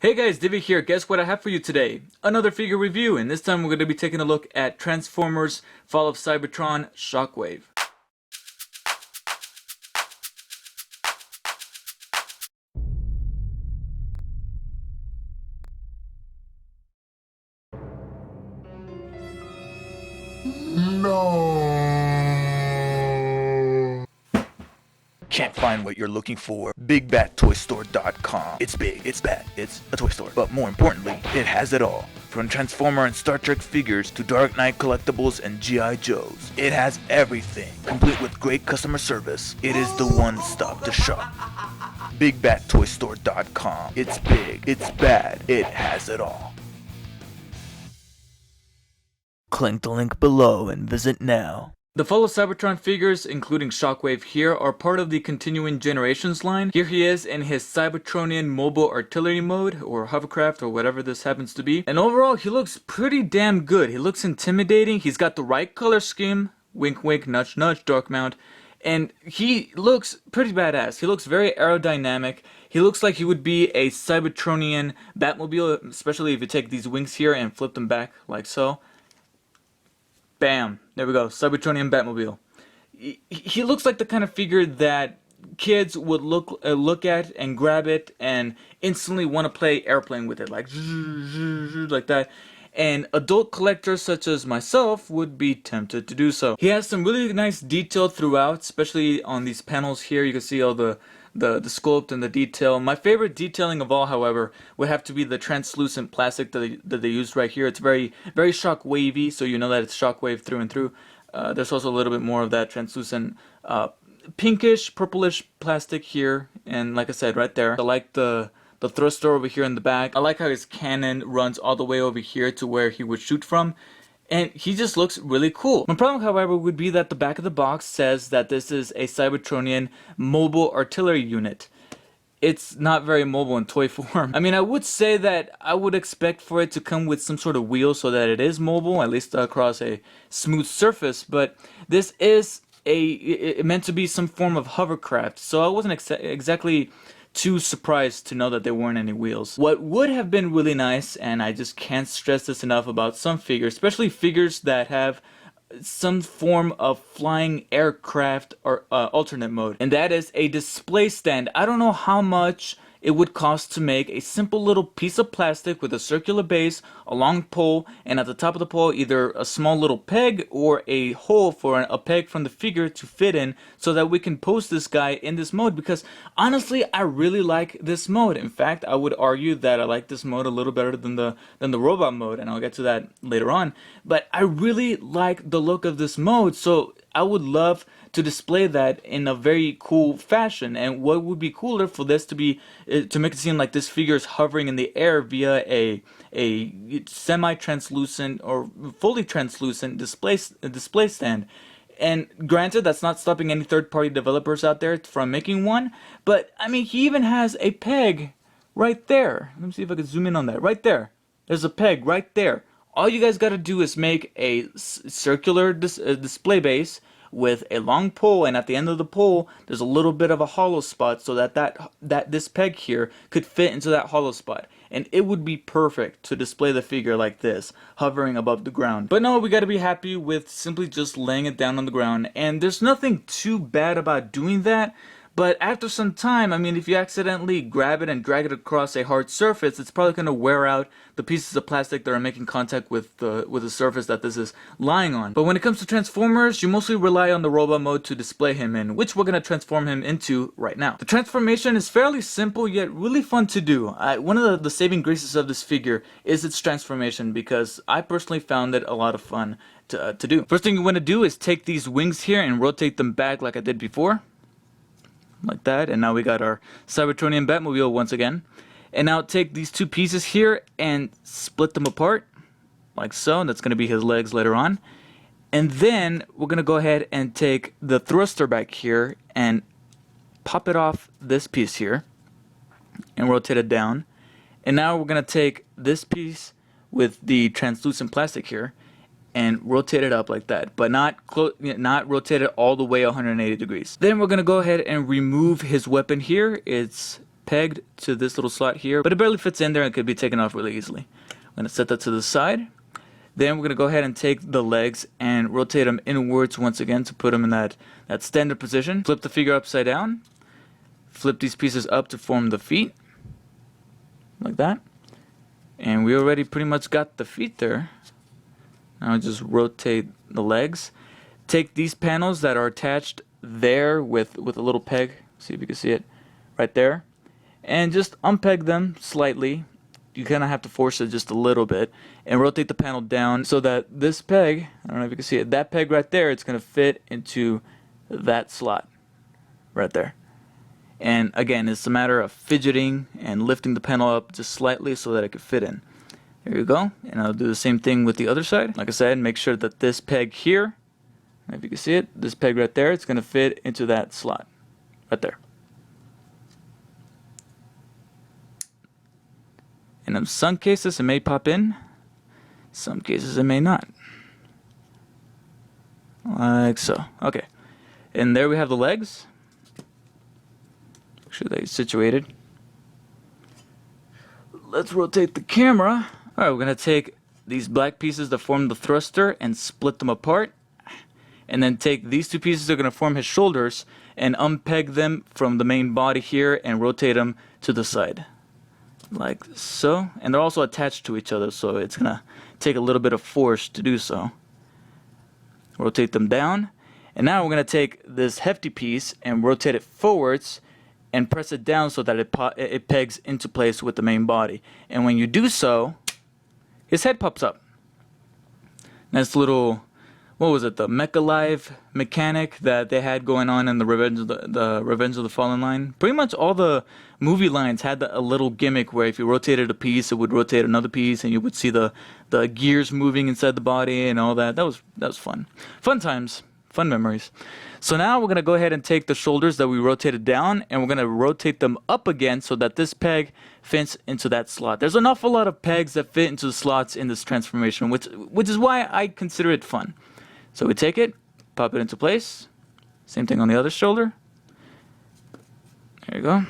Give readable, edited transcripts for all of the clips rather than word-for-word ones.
Hey guys, Divi here. Guess what I have for you today? Another figure review, and this time we're going to be taking a look at Transformers Fall of Cybertron Shockwave. No. Can't find what you're looking for. BigBadToyStore.com. It's big, it's bad, it's a toy store. But more importantly, it has it all. From Transformer and Star Trek figures to Dark Knight collectibles and G.I. Joes. It has everything, complete with great customer service. It is the one stop to shop. BigBadToyStore.com. It's big, it's bad, it has it all. Click the link below and visit now. The Fall of Cybertron figures, including Shockwave here, are part of the Continuing Generations line. Here he is in his Cybertronian mobile artillery mode, or hovercraft, or whatever this happens to be. And overall, he looks pretty damn good. He looks intimidating. He's got the right color scheme. Wink wink, nudge nudge, dark mount. And he looks pretty badass. He looks very aerodynamic. He looks like he would be a Cybertronian Batmobile, especially if you take these wings here and flip them back like so. Bam! There we go. Cybertronian Batmobile. He looks like the kind of figure that kids would look at and grab it and instantly want to play airplane with it, like that. And adult collectors such as myself would be tempted to do so. He has some really nice detail throughout, especially on these panels here. You can see all the sculpt and the detail. My favorite detailing of all, however, would have to be the translucent plastic that they used right here. It's very shock-wavy, so you know that it's Shockwave through and through. There's also a little bit more of that translucent pinkish, purplish plastic here, and like I said, right there. I like the thruster over here in the back. I like how his cannon runs all the way over here to where he would shoot from. And he just looks really cool. My problem, however, would be that the back of the box says that this is a Cybertronian mobile artillery unit. It's not very mobile in toy form. I mean, I would say that I would expect for it to come with some sort of wheel so that it is mobile, at least across a smooth surface, but this is meant to be some form of hovercraft, so I wasn't exactly too surprised to know that there weren't any wheels. What would have been really nice, and I just can't stress this enough about some figures, especially figures that have some form of flying aircraft or alternate mode, and that is a display stand. I don't know how much it would cost to make a simple little piece of plastic with a circular base, a long pole, and at the top of the pole either a small little peg or a hole for a peg from the figure to fit in, so that we can pose this guy in this mode, because honestly I really like this mode. In fact, I would argue that I like this mode a little better than the robot mode, and I'll get to that later on. But I really like the look of this mode, so I would love to display that in a very cool fashion. And what would be cooler for this to be to make it seem like this figure is hovering in the air via a semi-translucent or fully translucent display stand. And granted, that's not stopping any third-party developers out there from making one, but I mean, he even has a peg right there. Let me see if I can zoom in on that. Right there. There's a peg right there. All you guys got to do is make a circular display base with a long pole, and at the end of the pole there's a little bit of a hollow spot so that this peg here could fit into that hollow spot, and it would be perfect to display the figure like this, hovering above the ground. But no, we got to be happy with simply just laying it down on the ground, and there's nothing too bad about doing that. But after some time, I mean, if you accidentally grab it and drag it across a hard surface, it's probably going to wear out the pieces of plastic that are making contact with the surface that this is lying on. But when it comes to Transformers, you mostly rely on the robot mode to display him in, which we're going to transform him into right now. The transformation is fairly simple, yet really fun to do. One of the saving graces of this figure is its transformation, because I personally found it a lot of fun to do. First thing you want to do is take these wings here and rotate them back like I did before. Like that, and now we got our Cybertronian Batmobile once again. And now take these two pieces here and split them apart like so, and that's going to be his legs later on. And then we're going to go ahead and take the thruster back here and pop it off this piece here and rotate it down. And now we're going to take this piece with the translucent plastic here and rotate it up like that, but not rotate it all the way 180 degrees. Then we're gonna go ahead and remove his weapon here. It's pegged to this little slot here, but it barely fits in there and could be taken off really easily. I'm going to set that to the side. Then we're going to go ahead and take the legs and rotate them inwards once again to put them in that standard position. Flip the figure upside down. Flip these pieces up to form the feet. Like that. And we already pretty much got the feet there. Now just rotate the legs. Take these panels that are attached there with a little peg. See if you can see it right there. And just unpeg them slightly. You kind of have to force it just a little bit and rotate the panel down so that this peg, I don't know if you can see it, that peg right there, it's going to fit into that slot right there. And again, it's a matter of fidgeting and lifting the panel up just slightly so that it can fit in. There you go. And I'll do the same thing with the other side. Like I said, make sure that this peg here, if you can see it, this peg right there, it's going to fit into that slot right there. And in some cases it may pop in, some cases it may not. Like so. Okay. And there we have the legs. Make sure they're situated. Let's rotate the camera. Alright, we're going to take these black pieces that form the thruster and split them apart. And then take these two pieces that are going to form his shoulders and unpeg them from the main body here and rotate them to the side. Like so. And they're also attached to each other, so it's going to take a little bit of force to do so. Rotate them down. And now we're going to take this hefty piece and rotate it forwards and press it down so that it pegs into place with the main body. And when you do so, his head pops up. Nice little, what was it, the Mecha Live mechanic that they had going on in the Revenge of the Fallen line. Pretty much all the movie lines had a little gimmick where if you rotated a piece, it would rotate another piece, and you would see the gears moving inside the body and all that. That was fun. Fun times. Fun memories. So now we're going to go ahead and take the shoulders that we rotated down and we're going to rotate them up again so that this peg fits into that slot. There's an awful lot of pegs that fit into the slots in this transformation, which is why I consider it fun. So we take it, pop it into place. Same thing on the other shoulder. There you go.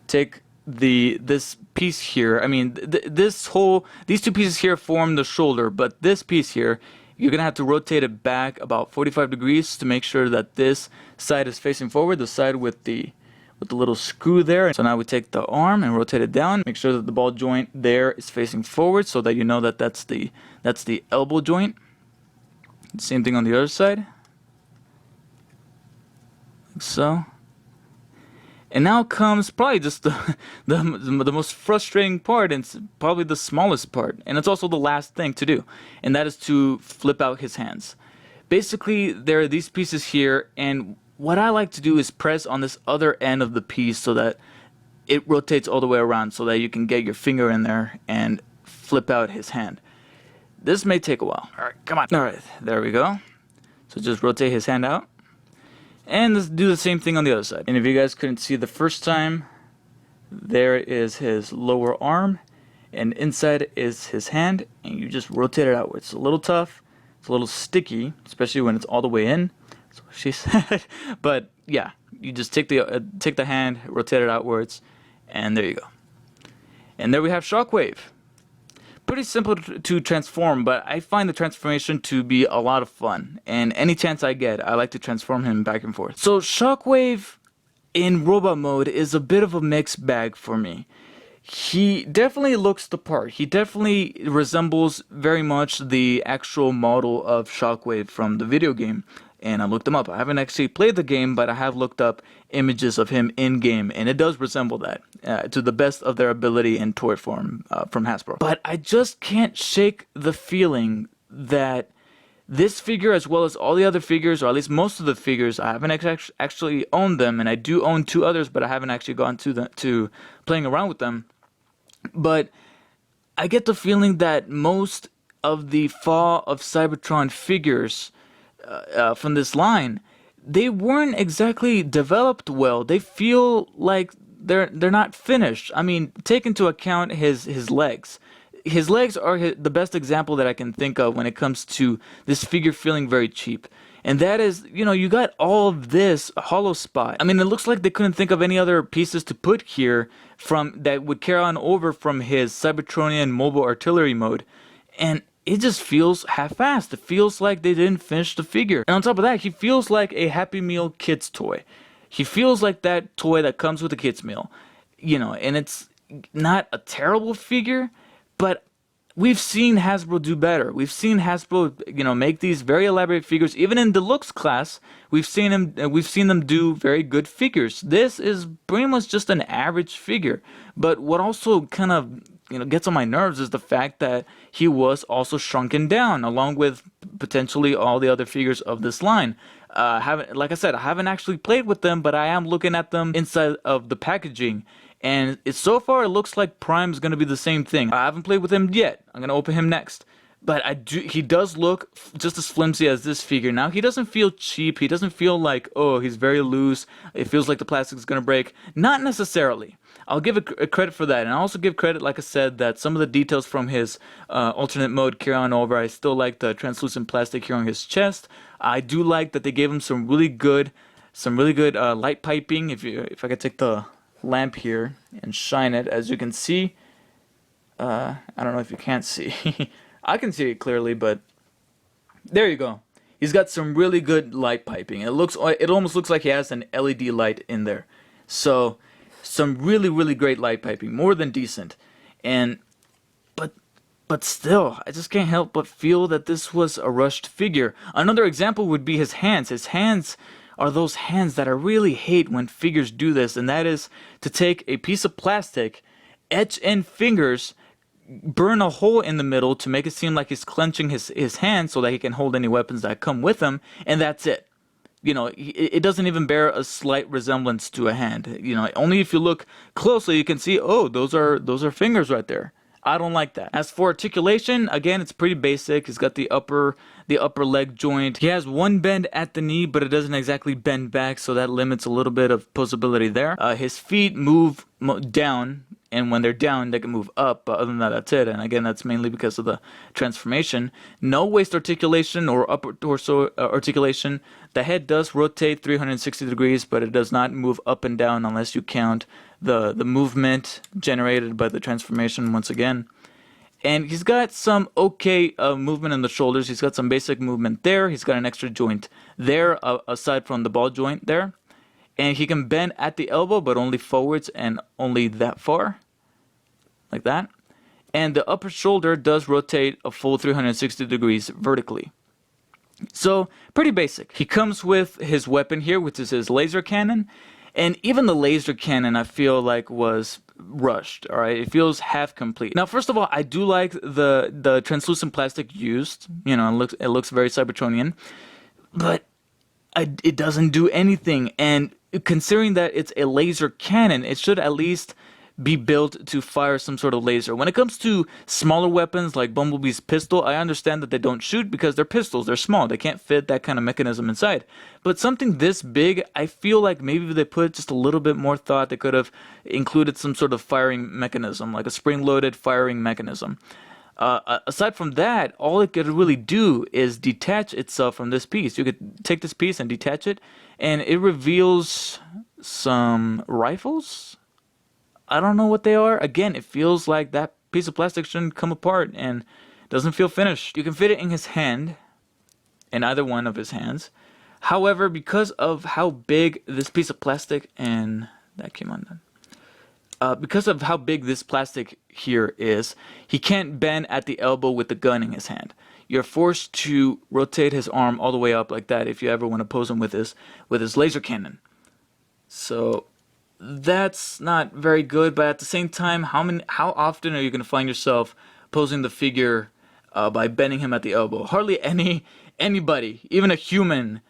Take this piece here. I mean, these two pieces here form the shoulder, but this piece here, you're going to have to rotate it back about 45 degrees to make sure that this side is facing forward, the side with the little screw there. So now we take the arm and rotate it down. Make sure that the ball joint there is facing forward so that you know that that's the elbow joint. Same thing on the other side. Like so. And now comes probably just the most frustrating part, and it's probably the smallest part, and it's also the last thing to do, and that is to flip out his hands. Basically, there are these pieces here, and what I like to do is press on this other end of the piece so that it rotates all the way around so that you can get your finger in there and flip out his hand. This may take a while. Alright, come on. Alright, there we go. So just rotate his hand out. And let's do the same thing on the other side. And if you guys couldn't see the first time, there is his lower arm, and inside is his hand, and you just rotate it outwards. It's a little tough, it's a little sticky, especially when it's all the way in. That's what she said. But yeah, you just take the hand, rotate it outwards, and there you go. And there we have Shockwave. Pretty simple to transform, but I find the transformation to be a lot of fun, and any chance I get, I like to transform him back and forth. So Shockwave in robot mode is a bit of a mixed bag for me. He definitely looks the part. He definitely resembles very much the actual model of Shockwave from the video game. And I looked him up. I haven't actually played the game, but I have looked up images of him in-game, and it does resemble that to the best of their ability in toy form from Hasbro. But I just can't shake the feeling that this figure, as well as all the other figures, or at least most of the figures, I haven't actually owned them, and I do own two others, but I haven't actually gone to playing around with them. But I get the feeling that most of the Fall of Cybertron figures from this line, they weren't exactly developed well. They feel like they're not finished. I mean, take into account his legs. His legs are the best example that I can think of when it comes to this figure feeling very cheap. And that is, you know, you got all of this hollow spot. I mean, it looks like they couldn't think of any other pieces to put here from that would carry on over from his Cybertronian mobile artillery mode. And it just feels half-assed. It feels like they didn't finish the figure. And on top of that, he feels like a Happy Meal kids toy. He feels like that toy that comes with a kids meal. You know, and it's not a terrible figure, but we've seen Hasbro do better. We've seen Hasbro, you know, make these very elaborate figures. Even in deluxe class, we've seen them do very good figures. This is pretty much just an average figure. But what also kind of, you know, gets on my nerves is the fact that he was also shrunken down, along with potentially all the other figures of this line. Like I said, I haven't actually played with them, but I am looking at them inside of the packaging. And so far, it looks like Prime's going to be the same thing. I haven't played with him yet. I'm going to open him next. But he does look just as flimsy as this figure. Now, he doesn't feel cheap. He doesn't feel like, oh, he's very loose. It feels like the plastic is going to break. Not necessarily. I'll give a credit for that. And I'll also give credit, like I said, that some of the details from his alternate mode carry on over. I still like the translucent plastic here on his chest. I do like that they gave him some really good light piping. If I could take the lamp here and shine it, as you can see, I don't know if you can't see. I can see it clearly, but there you go. He's got some really good light piping. It almost looks like he has an LED light in there. So some really great light piping, more than decent. And but still, I just can't help but feel that this was a rushed figure. Another example would be his hands. His hands are those hands that I really hate when figures do this, and that is to take a piece of plastic, etch in fingers, burn a hole in the middle to make it seem like he's clenching his hand so that he can hold any weapons that come with him, and that's it. You know, it doesn't even bear a slight resemblance to a hand. You know, only if you look closely you can see, oh, those are fingers right there. I don't like that. As for articulation, again, it's pretty basic. He's got the upper leg joint. He has one bend at the knee, but it doesn't exactly bend back, so that limits a little bit of posability there. His feet move down, and when they're down, they can move up. But other than that, that's it. And again, that's mainly because of the transformation. No waist articulation or upper torso articulation. The head does rotate 360 degrees, but it does not move up and down unless you count the movement generated by the transformation once again. And he's got some okay movement in the shoulders. He's got some basic movement there. He's got an extra joint there, aside from the ball joint there. And he can bend at the elbow, but only forwards and only that far. Like that. And the upper shoulder does rotate a full 360 degrees vertically. So, pretty basic. He comes with his weapon here, which is his laser cannon. And even the laser cannon, I feel like, was rushed. All right, it feels half complete. Now, first of all, I do like the translucent plastic used. You know, it looks very Cybertronian, but it doesn't do anything. And considering that it's a laser cannon, it should at least be built to fire some sort of laser. When it comes to smaller weapons like Bumblebee's pistol, I understand that they don't shoot because they're pistols. They're small. They can't fit that kind of mechanism inside. But something this big, I feel like maybe if they put just a little bit more thought, they could have included some sort of firing mechanism, like a spring-loaded firing mechanism. Aside from that, all it could really do is detach itself from this piece. You could take this piece and detach it, and it reveals some rifles. I don't know what they are. Again, it feels like that piece of plastic shouldn't come apart and doesn't feel finished. You can fit it in his hand, in either one of his hands. However, because of how big this piece of plastic, and that came undone. Because of how big this plastic here is, he can't bend at the elbow with the gun in his hand. You're forced to rotate his arm all the way up like that if you ever want to pose him with his laser cannon. So that's not very good, but at the same time, how often are you going to find yourself posing the figure by bending him at the elbow? Hardly anybody, even a human,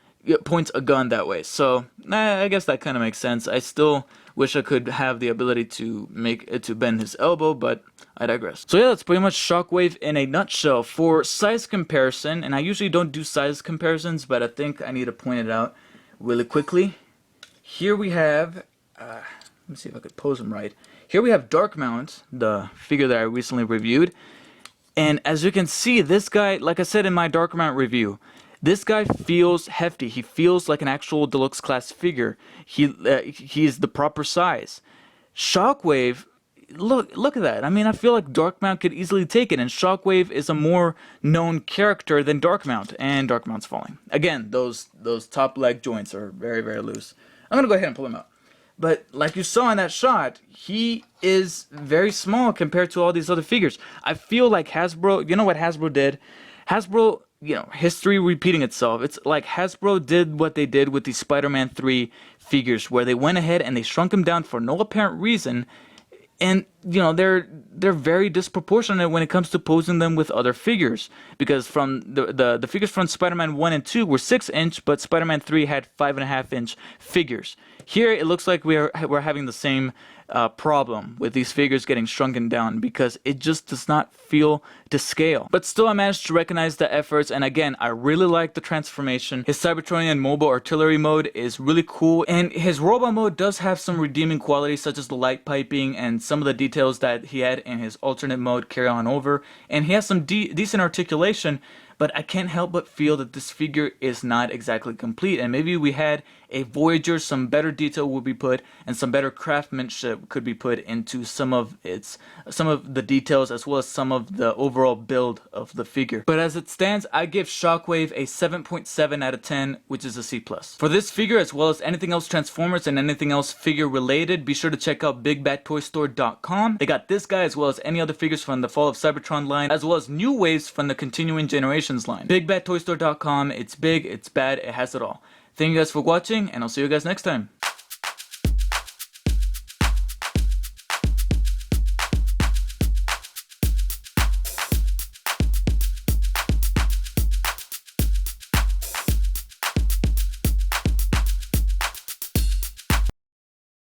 points a gun that way. So I guess that kind of makes sense. I still wish I could have the ability to make it to bend his elbow, but I digress. So yeah, that's pretty much Shockwave in a nutshell. For size comparison, and I usually don't do size comparisons, but I think I need to point it out really quickly. Here we have, let me see if I could pose him right. Here we have Darkmount, the figure that I recently reviewed. And as you can see, this guy, like I said in my Darkmount review, This guy feels hefty. He feels like an actual deluxe class figure. He's the proper size. Shockwave, look at that. I mean, I feel like Darkmount could easily take it, and Shockwave is a more known character than Darkmount, and Darkmount's falling. Again, those top leg joints are very, very loose. I'm gonna go ahead and pull him out. But like you saw in that shot, he is very small compared to all these other figures. I feel like Hasbro, you know what Hasbro did? Hasbro, you know, history repeating itself. It's like Hasbro did what they did with the Spider-Man 3 figures, where they went ahead and they shrunk him down for no apparent reason. And, you know, they're very disproportionate when it comes to posing them with other figures. Because from the figures from Spider-Man 1 and 2 were 6-inch, but Spider-Man 3 had 5.5-inch figures. Here, it looks like we're having the same problem with these figures getting shrunken down, because it just does not feel to scale. But still, I managed to recognize the efforts, and again, I really like the transformation. His Cybertronian mobile artillery mode is really cool, and his robot mode does have some redeeming qualities, such as the light piping and some of the details that he had in his alternate mode carry on over, and he has some decent articulation. But I can't help but feel that this figure is not exactly complete, and maybe we had a Voyager, some better detail would be put, and some better craftsmanship could be put into some of the details, as well as some of the overall build of the figure. But as it stands, I give Shockwave a 7.7 out of 10, which is a C+. For this figure, as well as anything else Transformers and anything else figure related, be sure to check out BigBadToyStore.com. They got this guy, as well as any other figures from the Fall of Cybertron line, as well as new waves from the Continuing Generations line. BigBadToyStore.com, it's big, it's bad, it has it all. Thank you guys for watching, and I'll see you guys next time.